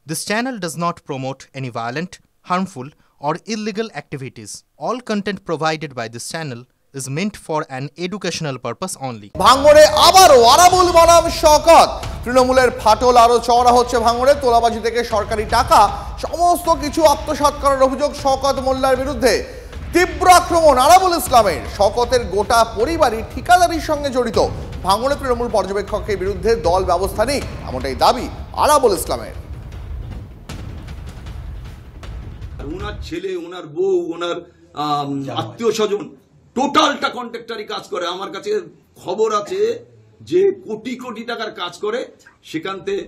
This channel does not promote any violent, harmful, or illegal activities. All content provided by this channel is meant for an educational purpose only. ভাঙড়ে আবারও আরাবুল বনাম শওকত। তৃণমূলের ফাটল আরো চওড়া হচ্ছে ভাঙড়ে। তোলাবাজি থেকে সরকারি টাকা সমস্ত কিছু আত্মসাৎ করার অভিযোগ শওকত মোল্লার বিরুদ্ধে। তীব্র আক্রমণ আরাবুল ইসলামের। শওকতের গোটা পরিবারই ঠিকাদারির সঙ্গে জড়িত। ভাঙড়ে তৃণমূল পর্যবেক্ষকের বিরুদ্ধে দল ব্যবস্থা নিক, এমনটাই দাবি আরাবুল ইসলামের। ওনার ছেলে, ওনার বউ, ওনার আত্মীয় স্বজন টোটালটা কন্ট্রাক্টরি কাজ করে। আমার কাছে খবর আছে যে কোটি কোটি টাকার কাজ করে, সেখান থেকে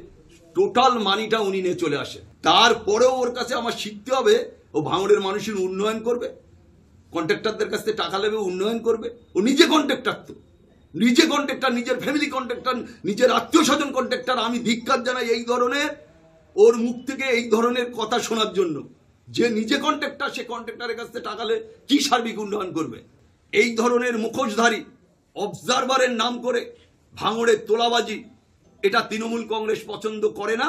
টোটাল মানিটা উনি নিয়ে চলে আসে। তারপরেও ওর কাছে আমার শিখতে হবে ও ভাঙড়ের মানুষের উন্নয়ন করবে, কন্ট্রাক্টরদের কাছ থেকে টাকা নেবে, উন্নয়ন করবে। ও নিজে কন্ট্রাক্টর, তো নিজে কন্ট্রাক্টর, নিজের ফ্যামিলি কন্ট্রাক্টর, নিজের আত্মীয় স্বজন কন্ট্রাক্টর। আমি ধিক্কার জানাই এই ধরনের, ওর মুখ থেকে এই ধরনের কথা শোনার জন্য। যে নিজে কন্ট্রাক্টর, সে কন্ট্রাক্টরের কাছ থেকে টাকা নিয়ে কি সার্বিক উন্নয়ন করবে? এই ধরনের মুখোশধারী অবজারভারের নাম করে ভাঙড়ের তোলাবাজি, এটা তৃণমূল কংগ্রেস পছন্দ করে না।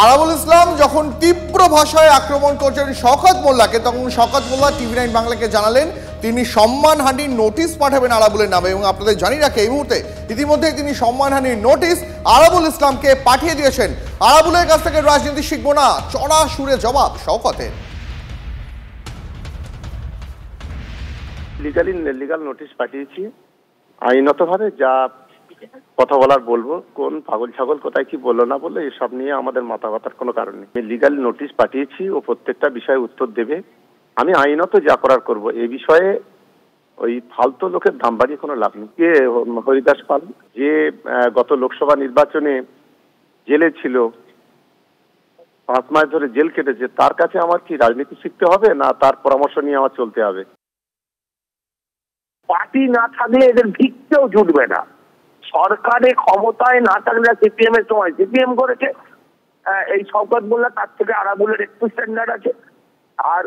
আরাবুল ইসলাম যখন তীব্র ভাষায় আক্রমণ করছেন শওকত মোল্লাকে, তখন শওকত মোল্লা টিভি9 বাংলাকে জানালেন তিনি সম্মানহানির নোটিশ পাঠাবেন আরাবুলের নামে। এবং আপনাদের জানিয়ে রাখে এই মুহূর্তে ইতিমধ্যে তিনি সম্মানহানির নোটিশ আরাবুল ইসলামকে পাঠিয়ে দিয়েছেন। আরাবুলের কাছ থেকে রাজনীতি শিখব না, চড়া সুরে জবাব শওকতের। লিগাল নোটিশ পাঠিয়েছি আইনতভাবে, যা কথা বলার বলবো। কোন পাগল ছাগল কোথায় কি বললো না বললো এসব নিয়ে আমাদের মাথা ব্যথার কোনো কারণ নেই। আমি লিগাল নোটিশ পাঠিয়েছি, ও প্রত্যেকটা বিষয়ে উত্তর দেবে। আমি আইনত যা করার করব। এই বিষয়ে ওই ফালতু লোকের দাম বাড়িয়ে কোনো লাভ নেই। কে হরিদাস পাল, যে গত লোকসভা নির্বাচনে জেলে ছিল, 5 মাস ধরে জেল কেটেছে, তার কাছে আমার কি রাজনীতি শিখতে হবে, না তার পরামর্শ নিয়ে আমার চলতে হবে? পার্টি না থাকলে এদের ভিক্ষেও জুটবে না। সরকারে ক্ষমতায় না থাকলে, সিপিএম এর সময় সিপিএম করেছে, এই শওকত মোল্লা তার থেকে আরাবুলের একটু স্ট্যান্ডার্ড আছে। আর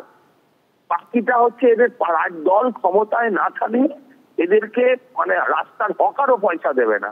বাকিটা হচ্ছে এদের দল ক্ষমতায় না থাকলে এদেরকে রাস্তার হকারও পয়সা দেবে না।